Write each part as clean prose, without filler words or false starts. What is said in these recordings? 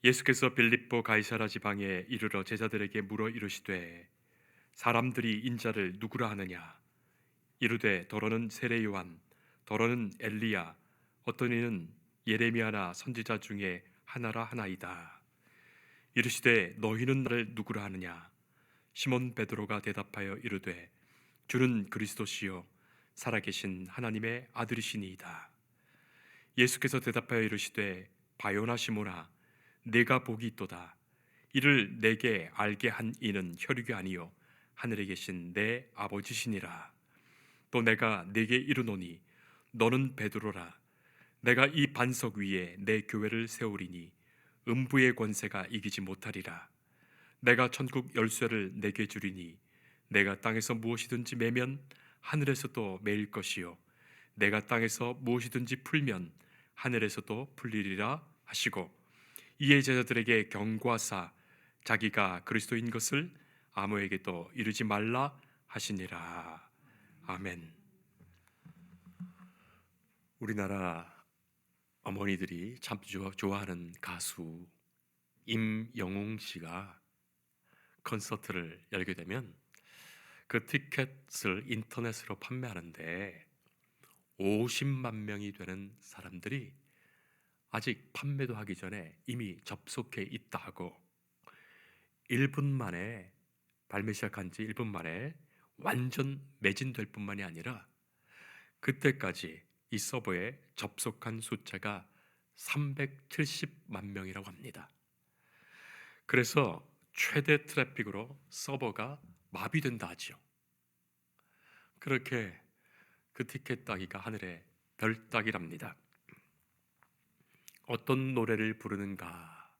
예수께서 빌립보 가이사라 지방에 이르러 제자들에게 물어 이르시되 사람들이 인자를 누구라 하느냐. 이르되 더러는 세례 요한, 더러는 엘리야, 어떤 이는 예레미야나 선지자 중에 하나라 하나이다. 이르시되 너희는 나를 누구라 하느냐. 시몬 베드로가 대답하여 이르되 주는 그리스도시요 살아계신 하나님의 아들이시니이다. 예수께서 대답하여 이르시되 바요나 시몬아, 내가 복이 있도다. 이를 내게 알게 한 이는 혈육이 아니요 하늘에 계신 내 아버지시니라. 또 내가 네게 이르노니 너는 베드로라. 내가 이 반석 위에 내 교회를 세우리니 음부의 권세가 이기지 못하리라. 내가 천국 열쇠를 내게 주리니 내가 땅에서 무엇이든지 매면 하늘에서도 매일 것이요 내가 땅에서 무엇이든지 풀면 하늘에서도 풀리리라 하시고, 이에 제자들에게 경고하사 자기가 그리스도인 것을 아무에게도 이르지 말라 하시니라. 아멘. 우리나라 어머니들이 참 좋아하는 가수 임영웅 씨가 콘서트를 열게 되면 그 티켓을 인터넷으로 판매하는데 50만 명이 되는 사람들이 아직 판매도 하기 전에 이미 접속해 있다 하고, 1분 만에 발매 시작한 지 1분 만에 완전 매진될 뿐만이 아니라 그때까지 이 서버에 접속한 숫자가 370만 명이라고 합니다. 그래서 최대 트래픽으로 서버가 마비된다 하지요. 그렇게 그 티켓 따기가 하늘의 별 따기랍니다. 어떤 노래를 부르는가,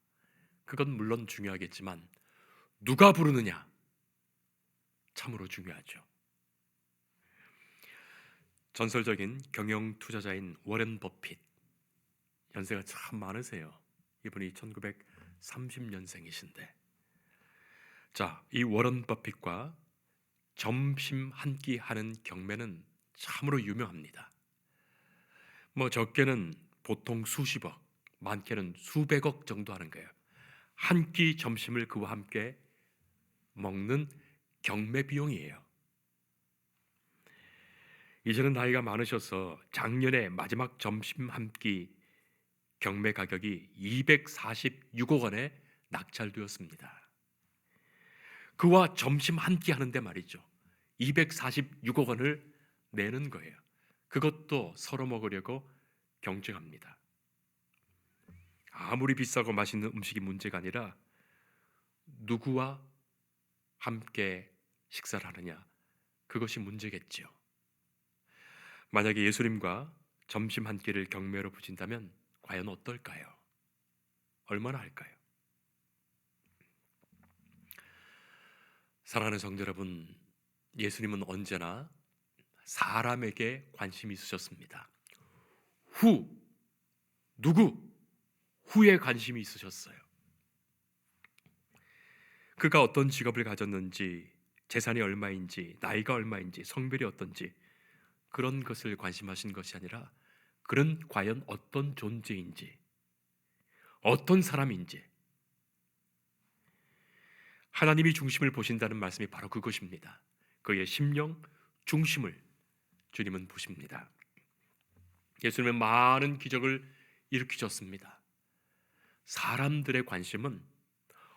그건 물론 중요하겠지만 누가 부르느냐, 참으로 중요하죠. 전설적인 경영 투자자인 워렌 버핏, 연세가 참 많으세요. 이분이 1930년생이신데, 자, 이 워렌 버핏과 점심 한 끼 하는 경매는 참으로 유명합니다. 뭐 적게는 보통 수십억, 많게는 수백억 정도 하는 거예요. 한 끼 점심을 그와 함께 먹는 경매 비용이에요. 이제는 나이가 많으셔서 작년에 마지막 점심 한 끼 경매 가격이 246억 원에 낙찰되었습니다. 그와 점심 한 끼 하는데 말이죠, 246억 원을 내는 거예요. 그것도 서로 먹으려고 경쟁합니다. 아무리 비싸고 맛있는 음식이 문제가 아니라 누구와 함께 식사를 하느냐, 그것이 문제겠지요. 만약에 예수님과 점심 한 끼를 경매로 붙인다면 과연 어떨까요? 얼마나 할까요? 사랑하는 성도 여러분, 예수님은 언제나 사람에게 관심이 있으셨습니다. 누구? 후에 관심이 있으셨어요. 그가 어떤 직업을 가졌는지, 재산이 얼마인지, 나이가 얼마인지, 성별이 어떤지, 그런 것을 관심하신 것이 아니라 그는 과연 어떤 존재인지, 어떤 사람인지, 하나님이 중심을 보신다는 말씀이 바로 그것입니다. 그의 심령 중심을 주님은 보십니다. 예수님은 많은 기적을 일으키셨습니다. 사람들의 관심은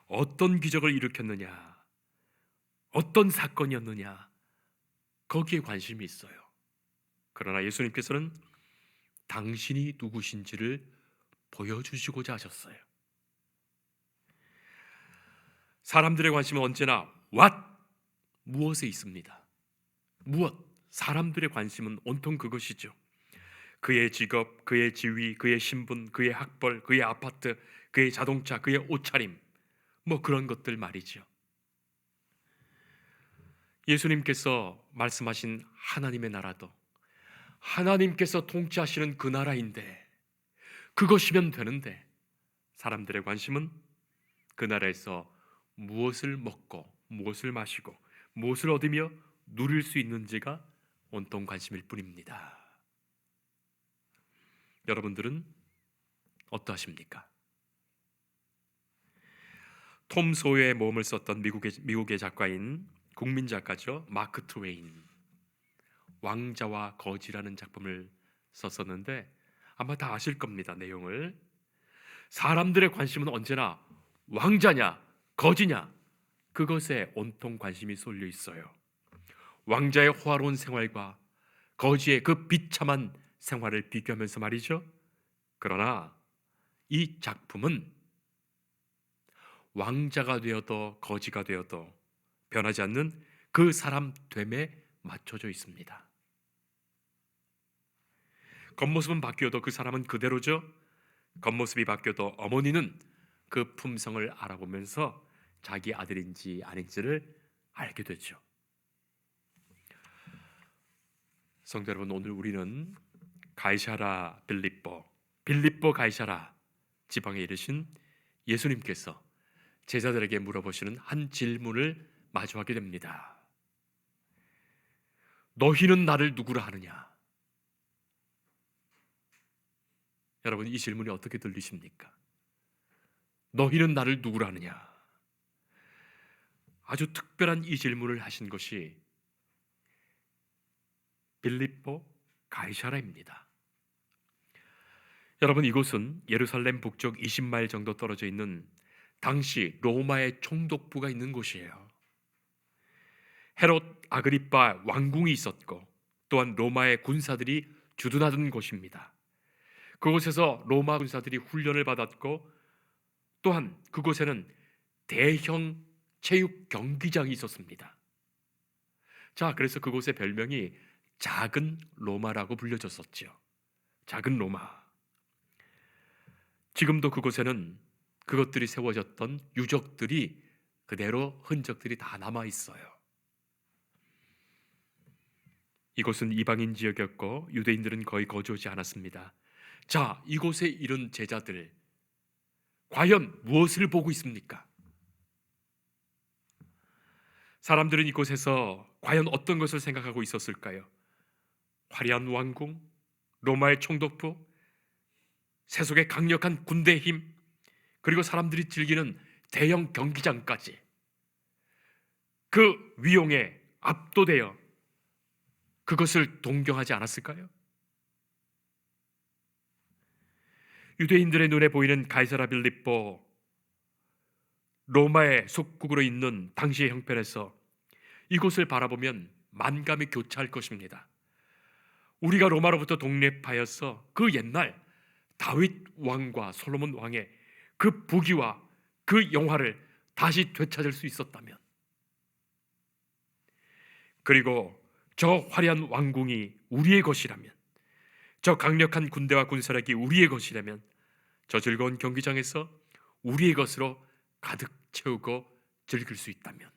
어떤 기적을 일으켰느냐, 어떤 사건이었느냐, 거기에 관심이 있어요. 그러나 예수님께서는 당신이 누구신지를 보여주시고자 하셨어요. 사람들의 관심은 언제나 what? 무엇에 있습니다. 무엇? 사람들의 관심은 온통 그것이죠. 그의 직업, 그의 지위, 그의 신분, 그의 학벌, 그의 아파트, 그의 자동차, 그의 옷차림, 뭐 그런 것들 말이죠. 예수님께서 말씀하신 하나님의 나라도 하나님께서 통치하시는 그 나라인데, 그것이면 되는데, 사람들의 관심은 그 나라에서 무엇을 먹고 무엇을 마시고 무엇을 얻으며 누릴 수 있는지가 온통 관심일 뿐입니다. 여러분들은 어떠하십니까? 톰 소여의 모험을 썼던 미국의 작가인 국민 작가죠. 마크 트웨인. 왕자와 거지라는 작품을 썼었는데 아마 다 아실 겁니다. 내용을. 사람들의 관심은 언제나 왕자냐 거지냐 그것에 온통 관심이 쏠려 있어요. 왕자의 호화로운 생활과 거지의 그 비참한 생활을 비교하면서 말이죠. 그러나 이 작품은 왕자가 되어도 거지가 되어도 변하지 않는 그 사람 됨에 맞춰져 있습니다. 겉모습은 바뀌어도 그 사람은 그대로죠. 겉모습이 바뀌어도 어머니는 그 품성을 알아보면서 자기 아들인지 아닌지를 알게 되죠. 성도 여러분, 오늘 우리는 가이사라 빌립보 가이사라 지방에 이르신 예수님께서 제자들에게 물어보시는 한 질문을 마주하게 됩니다. 너희는 나를 누구라 하느냐? 여러분, 이 질문이 어떻게 들리십니까? 너희는 나를 누구라 하느냐? 아주 특별한 이 질문을 하신 것이 빌립보 가이사라입니다. 여러분, 이곳은 예루살렘 북쪽 20마일 정도 떨어져 있는 당시 로마의 총독부가 있는 곳이에요. 헤롯 아그리파 왕궁이 있었고 또한 로마의 군사들이 주둔하던 곳입니다. 그곳에서 로마 군사들이 훈련을 받았고 또한 그곳에는 대형 체육 경기장이 있었습니다. 자, 그래서 그곳의 별명이 작은 로마라고 불려졌었죠. 작은 로마. 지금도 그곳에는 그것들이 세워졌던 유적들이 그대로 흔적들이 다 남아 있어요. 이곳은 이방인 지역이었고 유대인들은 거의 거주하지 않았습니다. 자, 이곳에 이른 제자들 과연 무엇을 보고 있습니까? 사람들은 이곳에서 과연 어떤 것을 생각하고 있었을까요? 화려한 왕궁, 로마의 총독부, 세속의 강력한 군대 힘, 그리고 사람들이 즐기는 대형 경기장까지 그 위용에 압도되어 그것을 동경하지 않았을까요? 유대인들의 눈에 보이는 가이사라 빌립보 로마의 속국으로 있는 당시의 형편에서 이곳을 바라보면 만감이 교차할 것입니다. 우리가 로마로부터 독립하여서 그 옛날 다윗 왕과 솔로몬 왕의 그 부귀와 그 영화를 다시 되찾을 수 있었다면, 그리고 저 화려한 왕궁이 우리의 것이라면, 저 강력한 군대와 군사력이 우리의 것이라면, 저 즐거운 경기장에서 우리의 것으로 가득 채우고 즐길 수 있다면,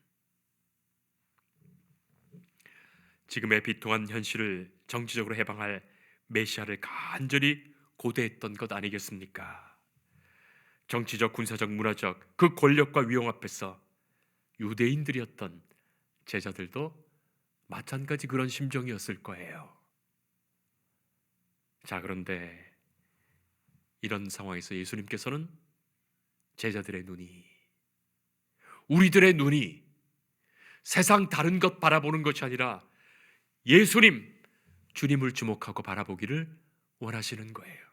지금의 비통한 현실을 정치적으로 해방할 메시아를 간절히 고대했던 것 아니겠습니까? 정치적, 군사적, 문화적 그 권력과 위용 앞에서 유대인들이었던 제자들도 마찬가지 그런 심정이었을 거예요. 자, 그런데 이런 상황에서 예수님께서는 제자들의 눈이, 우리들의 눈이 세상 다른 것 바라보는 것이 아니라 예수님, 주님을 주목하고 바라보기를 원하시는 거예요.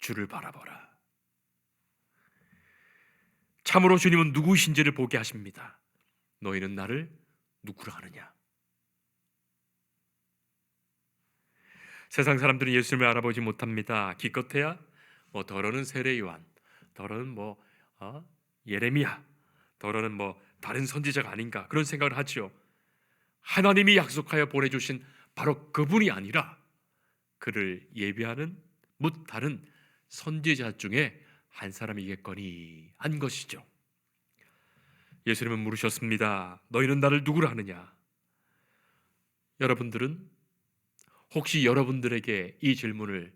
주를 바라보라. 참으로 주님은 누구이신지를 보게 하십니다. 너희는 나를 누구라 하느냐? 세상 사람들은 예수님을 알아보지 못합니다. 기껏해야 더러는 세례 요한, 더러는 예레미야, 더러는 다른 선지자가 아닌가 그런 생각을 하죠. 하나님이 약속하여 보내주신 바로 그분이 아니라 그를 예비하는 뭇 다른 선지자 중에 한 사람이겠거니 한 것이죠. 예수님은 물으셨습니다. 너희는 나를 누구라 하느냐? 여러분들은 혹시 여러분들에게 이 질문을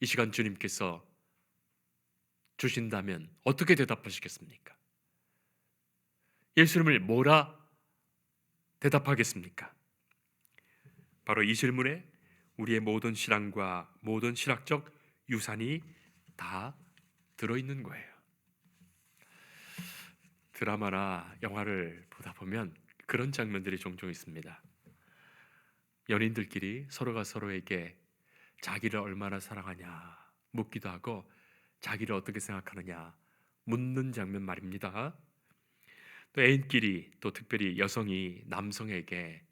이 시간 주님께서 주신다면 어떻게 대답하시겠습니까? 예수님을 뭐라 대답하겠습니까? 바로 이 질문에 우리의 모든 신앙과 모든 신학적 유산이 다 들어있는 거예요. 드라마나 영화를 보다 보면 그런 장면들이 종종 있습니다. 연인들끼리 서로가 서로에게 자기를 얼마나 사랑하냐 묻기도 하고 자기를 어떻게 생각하느냐 묻는 장면 말입니다. 또 애인끼리 또 특별히 여성이 남성에게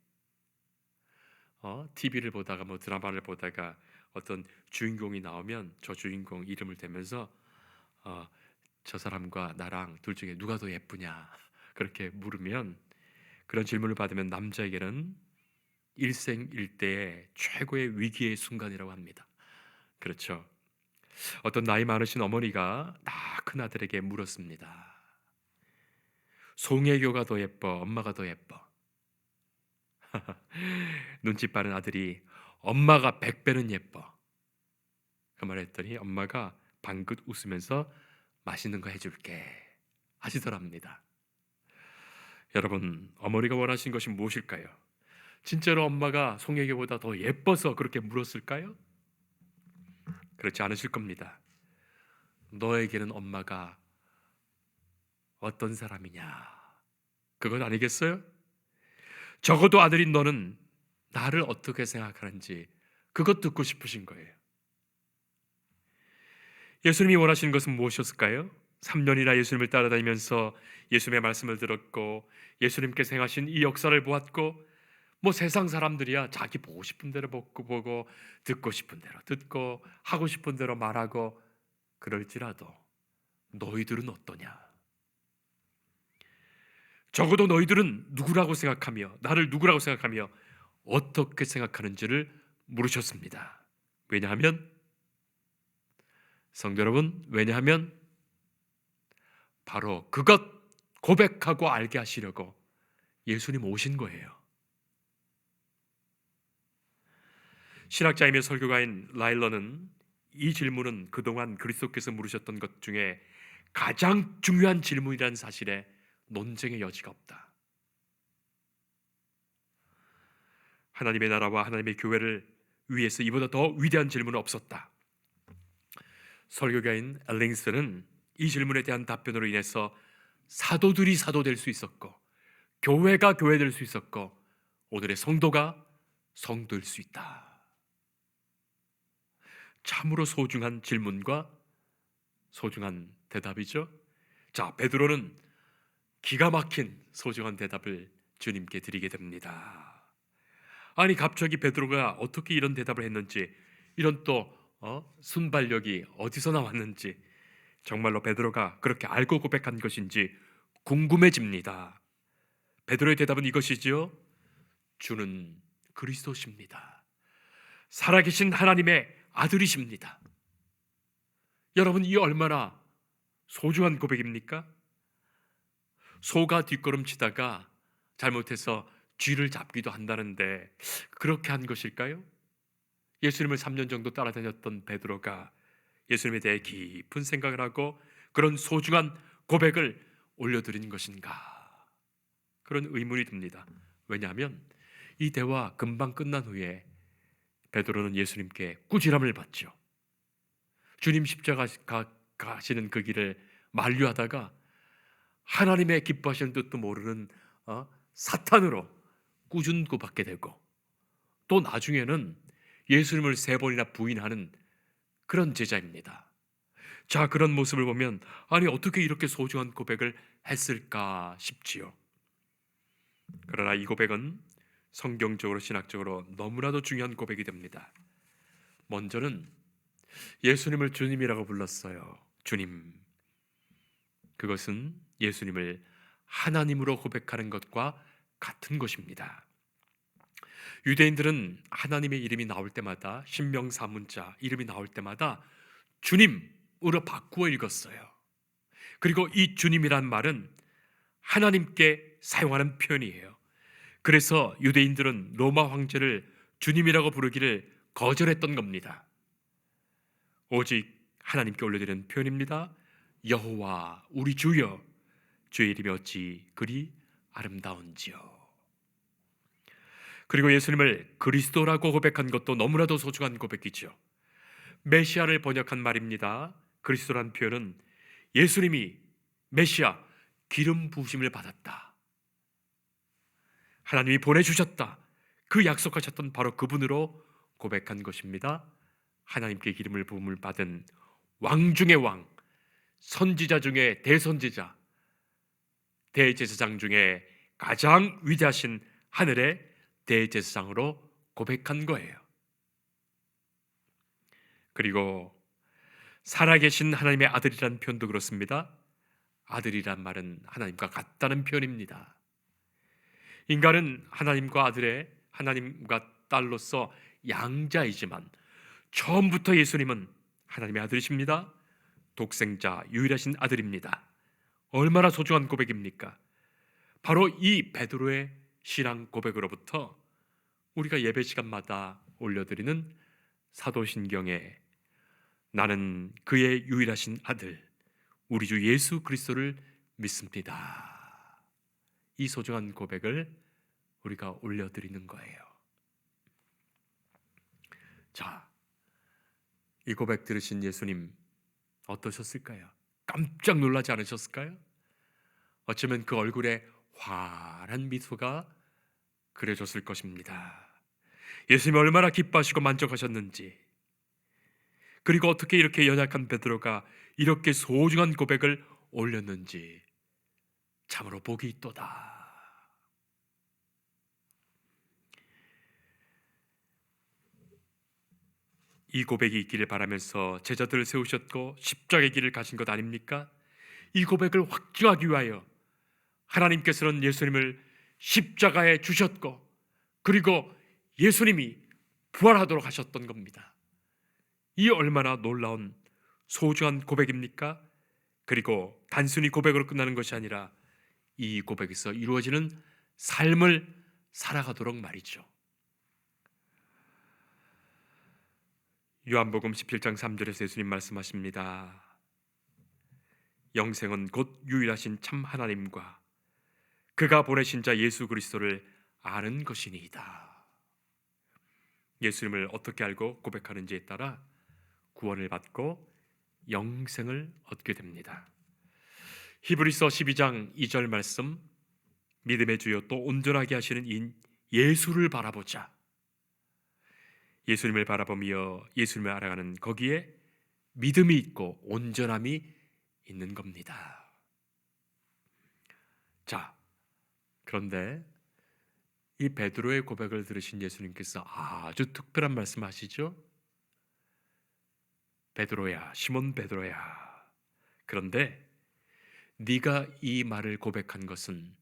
TV를 보다가 뭐 드라마를 보다가 어떤 주인공이 나오면 저 주인공 이름을 대면서 어, 저 사람과 나랑 둘 중에 누가 더 예쁘냐 그렇게 물으면, 그런 질문을 받으면 남자에게는 일생일대의 최고의 위기의 순간이라고 합니다. 그렇죠. 어떤 나이 많으신 어머니가 다 큰 아들에게 물었습니다. 송혜교가 더 예뻐, 엄마가 더 예뻐? 눈치 빠른 아들이 엄마가 100배는 예뻐. 그 말 했더니 엄마가 방긋 웃으면서 맛있는 거 해줄게 하시더랍니다. 여러분, 어머니가 원하신 것이 무엇일까요? 진짜로 엄마가 송혜교보다 더 예뻐서 그렇게 물었을까요? 그렇지 않으실 겁니다. 너에게는 엄마가 어떤 사람이냐, 그건 아니겠어요? 적어도 아들인 너는 나를 어떻게 생각하는지 그것 듣고 싶으신 거예요. 예수님이 원하시는 것은 무엇이었을까요? 3년이나 예수님을 따라다니면서 예수님의 말씀을 들었고 예수님께서 행하신 이 역사를 보았고, 뭐 세상 사람들이야 자기 보고 싶은 대로 보고 듣고 싶은 대로 듣고 하고 싶은 대로 말하고 그럴지라도 너희들은 어떠냐? 적어도 너희들은 누구라고 생각하며 나를 누구라고 생각하며 어떻게 생각하는지를 물으셨습니다. 왜냐하면 성도 여러분, 왜냐하면 바로 그것 고백하고 알게 하시려고 예수님 오신 거예요. 신학자이며 설교가인 라일러는 이 질문은 그동안 그리스도께서 물으셨던 것 중에 가장 중요한 질문이라는 사실에 논쟁의 여지가 없다. 하나님의 나라와 하나님의 교회를 위해서 이보다 더 위대한 질문은 없었다. 설교가인 엘링스는 이 질문에 대한 답변으로 인해서 사도들이 사도될 수 있었고 교회가 교회될 수 있었고 오늘의 성도가 성도일 수 있다. 참으로 소중한 질문과 소중한 대답이죠. 자, 베드로는 기가 막힌 소중한 대답을 주님께 드리게 됩니다. 아니, 갑자기 베드로가 어떻게 이런 대답을 했는지, 이런 또 순발력이 어디서 나왔는지, 정말로 베드로가 그렇게 알고 고백한 것인지 궁금해집니다. 베드로의 대답은 이것이지요. 주는 그리스도십니다. 살아계신 하나님의 아들이십니다. 여러분, 이 얼마나 소중한 고백입니까? 소가 뒷걸음치다가 잘못해서 쥐를 잡기도 한다는데 그렇게 한 것일까요? 예수님을 3년 정도 따라다녔던 베드로가 예수님에 대해 깊은 생각을 하고 그런 소중한 고백을 올려드린 것인가? 그런 의문이 듭니다. 왜냐하면 이 대화 금방 끝난 후에 베드로는 예수님께 꾸지람을 받죠. 주님 십자가 가시는 그 길을 만류하다가 하나님의 기뻐하시는 뜻도 모르는 사탄으로 꾸준고 받게 되고, 또 나중에는 예수님을 3번이나 부인하는 그런 제자입니다. 자, 그런 모습을 보면 아니, 어떻게 이렇게 소중한 고백을 했을까 싶지요. 그러나 이 고백은 성경적으로 신학적으로 너무나도 중요한 고백이 됩니다. 먼저는 예수님을 주님이라고 불렀어요. 주님. 그것은 예수님을 하나님으로 고백하는 것과 같은 것입니다. 유대인들은 하나님의 이름이 나올 때마다, 신명사문자 이름이 나올 때마다 주님으로 바꾸어 읽었어요. 그리고 이 주님이란 말은 하나님께 사용하는 표현이에요. 그래서 유대인들은 로마 황제를 주님이라고 부르기를 거절했던 겁니다. 오직 하나님께 올려드리는 표현입니다. 여호와 우리 주여, 주의 이름이 어찌 그리 아름다운지요. 그리고 예수님을 그리스도라고 고백한 것도 너무나도 소중한 고백이죠. 메시아를 번역한 말입니다. 그리스도란 표현은 예수님이 메시아, 기름 부으심을 받았다. 하나님이 보내주셨다. 그 약속하셨던 바로 그분으로 고백한 것입니다. 하나님께 기름을 부음을 받은 왕 중의 왕, 선지자 중에 대선지자, 대제사장 중에 가장 위대하신 하늘의 대제사장으로 고백한 거예요. 그리고 살아계신 하나님의 아들이라는 표현도 그렇습니다. 아들이란 말은 하나님과 같다는 표현입니다. 인간은 하나님과 딸로서 양자이지만 처음부터 예수님은 하나님의 아들이십니다. 독생자 유일하신 아들입니다. 얼마나 소중한 고백입니까? 바로 이 베드로의 신앙 고백으로부터 우리가 예배 시간마다 올려드리는 사도신경에 나는 그의 유일하신 아들 우리 주 예수 그리스도를 믿습니다. 이 소중한 고백을 우리가 올려드리는 거예요. 자, 이 고백 들으신 예수님 어떠셨을까요? 깜짝 놀라지 않으셨을까요? 어쩌면 그 얼굴에 환한 미소가 그려졌을 것입니다. 예수님이 얼마나 기뻐하시고 만족하셨는지, 그리고 어떻게 이렇게 연약한 베드로가 이렇게 소중한 고백을 올렸는지 참으로 복이 있도다. 이 고백이 있기를 바라면서 제자들을 세우셨고 십자가의 길을 가신 것 아닙니까? 이 고백을 확증하기 위하여 하나님께서는 예수님을 십자가에 주셨고, 그리고 예수님이 부활하도록 하셨던 겁니다. 이 얼마나 놀라운 소중한 고백입니까? 그리고 단순히 고백으로 끝나는 것이 아니라 이 고백에서 이루어지는 삶을 살아가도록 말이죠. 요한복음 17장 3절에서 예수님 말씀하십니다. 영생은 곧 유일하신 참 하나님과 그가 보내신 자 예수 그리스도를 아는 것이니이다. 예수님을 어떻게 알고 고백하는지에 따라 구원을 받고 영생을 얻게 됩니다. 히브리서 12장 2절 말씀, 믿음의 주요 또 온전하게 하시는 인 예수를 바라보자. 예수님을 바라보며 예수님을 알아가는 거기에 믿음이 있고 온전함이 있는 겁니다. 자, 그런데 이 베드로의 고백을 들으신 예수님께서 아주 특별한 말씀하시죠. 베드로야, 시몬 베드로야, 그런데 네가 이 말을 고백한 것은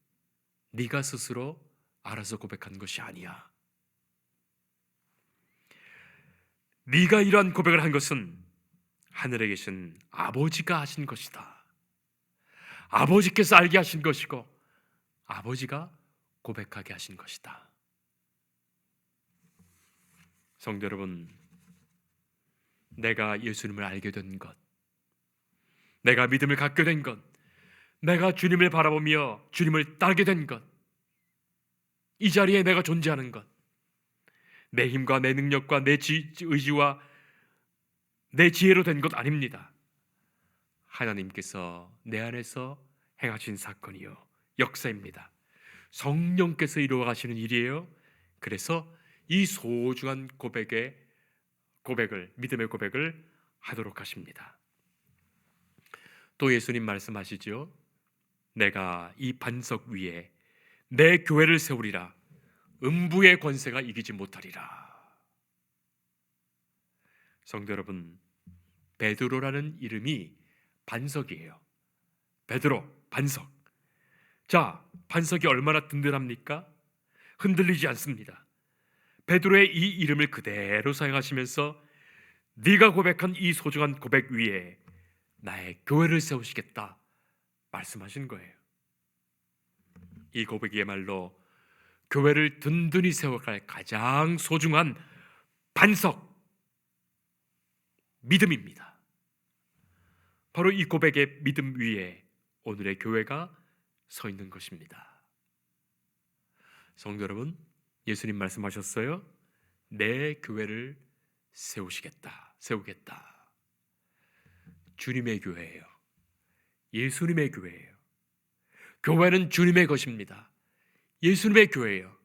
네가 스스로 알아서 고백한 것이 아니야. 네가 이러한 고백을 한 것은 하늘에 계신 아버지가 하신 것이다. 아버지께서 알게 하신 것이고 아버지가 고백하게 하신 것이다. 성도 여러분, 내가 예수님을 알게 된 것, 내가 믿음을 갖게 된 것, 내가 주님을 바라보며 주님을 따르게 된 것, 이 자리에 내가 존재하는 것, 내 힘과 내 능력과 내 의지와 내 지혜로 된 것 아닙니다. 하나님께서 내 안에서 행하신 사건이요 역사입니다. 성령께서 이루어 가시는 일이에요. 그래서 이 소중한 믿음의 고백을 하도록 하십니다. 또 예수님 말씀하시죠. 내가 이 반석 위에 내 교회를 세우리라. 음부의 권세가 이기지 못하리라. 성도 여러분, 베드로라는 이름이 반석이에요. 베드로, 반석. 자, 반석이 얼마나 든든합니까? 흔들리지 않습니다. 베드로의 이 이름을 그대로 사용하시면서 네가 고백한 이 소중한 고백 위에 나의 교회를 세우시겠다 말씀하신 거예요. 이 고백이야말로 교회를 든든히 세워갈 가장 소중한 반석, 믿음입니다. 바로 이 고백의 믿음 위에 오늘의 교회가 서 있는 것입니다. 성도 여러분, 예수님 말씀하셨어요. 내 교회를 세우겠다. 주님의 교회예요. 예수님의 교회예요. 교회는 주님의 것입니다. 예수님의 교회예요.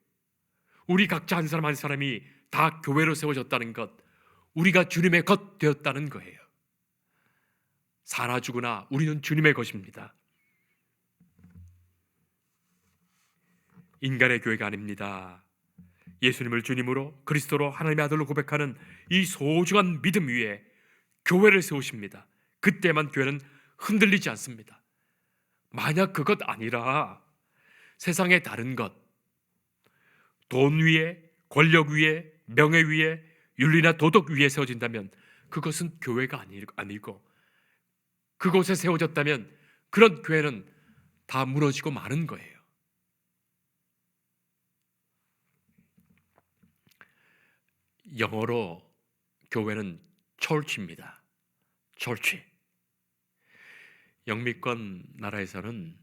우리 각자 한 사람 한 사람이 다 교회로 세워졌다는 것, 우리가 주님의 것 되었다는 거예요. 살아 죽으나 우리는 주님의 것입니다. 인간의 교회가 아닙니다. 예수님을 주님으로 그리스도로 하나님의 아들로 고백하는 이 소중한 믿음 위에 교회를 세우십니다. 그때만 교회는 흔들리지 않습니다. 만약 그것 아니라 세상의 다른 것, 돈 위에, 권력 위에, 명예 위에, 윤리나 도덕 위에 세워진다면 그것은 교회가 아니고, 그곳에 세워졌다면 그런 교회는 다 무너지고 마는 거예요. 영어로 교회는 church입니다. church. 영미권 나라에서는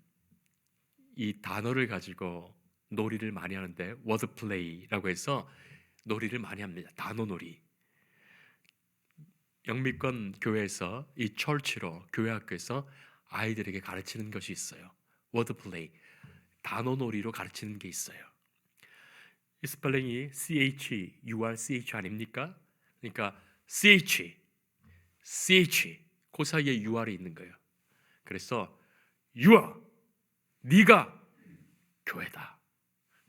이 단어를 가지고 놀이를 많이 하는데, wordplay라고 해서 놀이를 많이 합니다. 단어 놀이. 영미권 교회에서 이 church로, 교회 학교에서 아이들에게 가르치는 것이 있어요. wordplay, 단어 놀이로 가르치는 게 있어요. 이 스펠링이 CH 아닙니까? 그러니까 CH, 그 사이에 UR이 있는 거예요. 그래서 유아, 네가 교회다.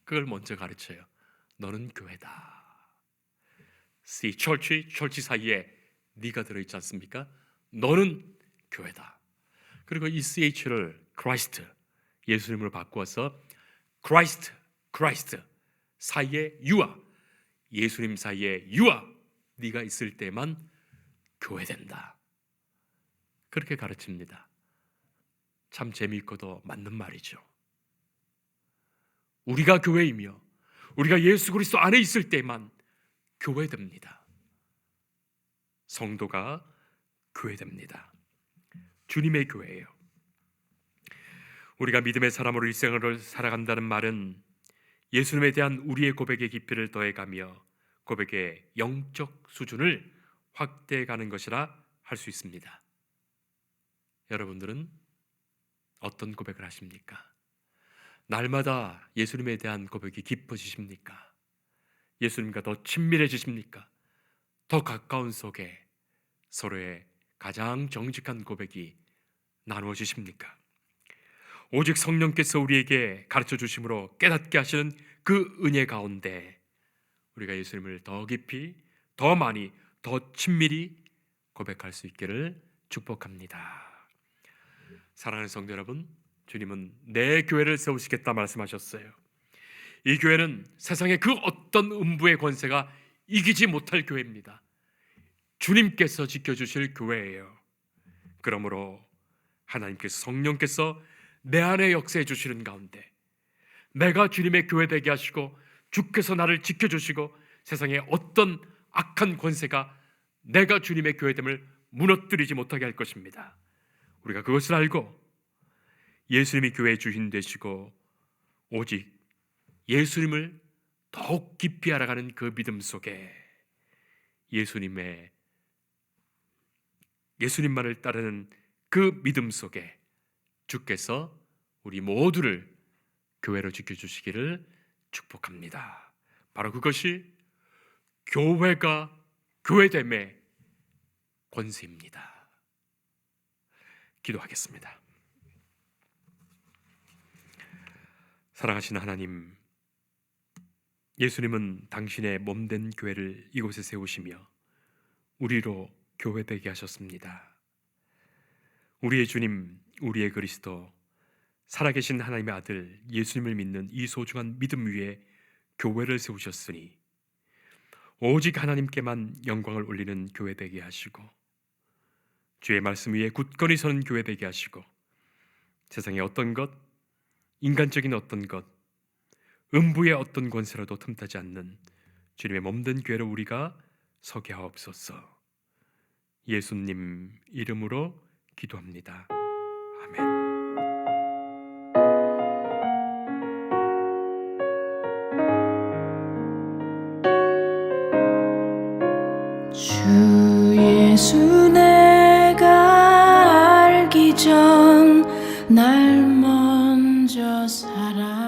그걸 먼저 가르쳐요. 너는 교회다. church 사이에 네가 들어있지 않습니까? 너는 교회다. 그리고 이 CH를 Christ, 예수님으로 바꾸어서 Christ 사이에 유아, 예수님 사이에 유아, 네가 있을 때만 교회된다. 그렇게 가르칩니다. 참 재미있고도 맞는 말이죠. 우리가 교회이며 우리가 예수 그리스도 안에 있을 때만 교회됩니다. 성도가 교회됩니다. 주님의 교회예요. 우리가 믿음의 사람으로 일생을 살아간다는 말은 예수님에 대한 우리의 고백의 깊이를 더해가며 고백의 영적 수준을 확대해가는 것이라 할 수 있습니다. 여러분들은 어떤 고백을 하십니까? 날마다 예수님에 대한 고백이 깊어지십니까? 예수님과 더 친밀해지십니까? 더 가까운 속에 서로의 가장 정직한 고백이 나누어지십니까? 오직 성령께서 우리에게 가르쳐 주심으로 깨닫게 하시는 그 은혜 가운데 우리가 예수님을 더 깊이, 더 많이, 더 친밀히 고백할 수 있기를 축복합니다. 사랑하는 성도 여러분, 주님은 내 교회를 세우시겠다 말씀하셨어요. 이 교회는 세상의 그 어떤 음부의 권세가 이기지 못할 교회입니다. 주님께서 지켜주실 교회예요. 그러므로 하나님께서, 성령께서 내 안에 역사해 주시는 가운데 내가 주님의 교회 되게 하시고 주께서 나를 지켜주시고 세상에 어떤 악한 권세가 내가 주님의 교회됨을 무너뜨리지 못하게 할 것입니다. 우리가 그것을 알고 예수님이 교회의 주인 되시고 오직 예수님을 더욱 깊이 알아가는 그 믿음 속에 예수님만을 따르는 그 믿음 속에 주께서 우리 모두를 교회로 지켜주시기를 축복합니다. 바로 그것이 교회가 교회됨의 권세입니다. 기도하겠습니다. 사랑하시는 하나님, 예수님은 당신의 몸된 교회를 이곳에 세우시며 우리로 교회되게 하셨습니다. 우리의 주님, 우리의 그리스도, 살아계신 하나님의 아들 예수님을 믿는 이 소중한 믿음 위에 교회를 세우셨으니 오직 하나님께만 영광을 올리는 교회 되게 하시고 주의 말씀 위에 굳건히 서는 교회 되게 하시고 세상의 어떤 것, 인간적인 어떤 것, 음부의 어떤 권세라도 틈타지 않는 주님의 몸된 교회로 우리가 서게 하옵소서. 예수님 이름으로 기도합니다. 아멘. 주 예수 내가 알기 전 날 먼저 먼저 살아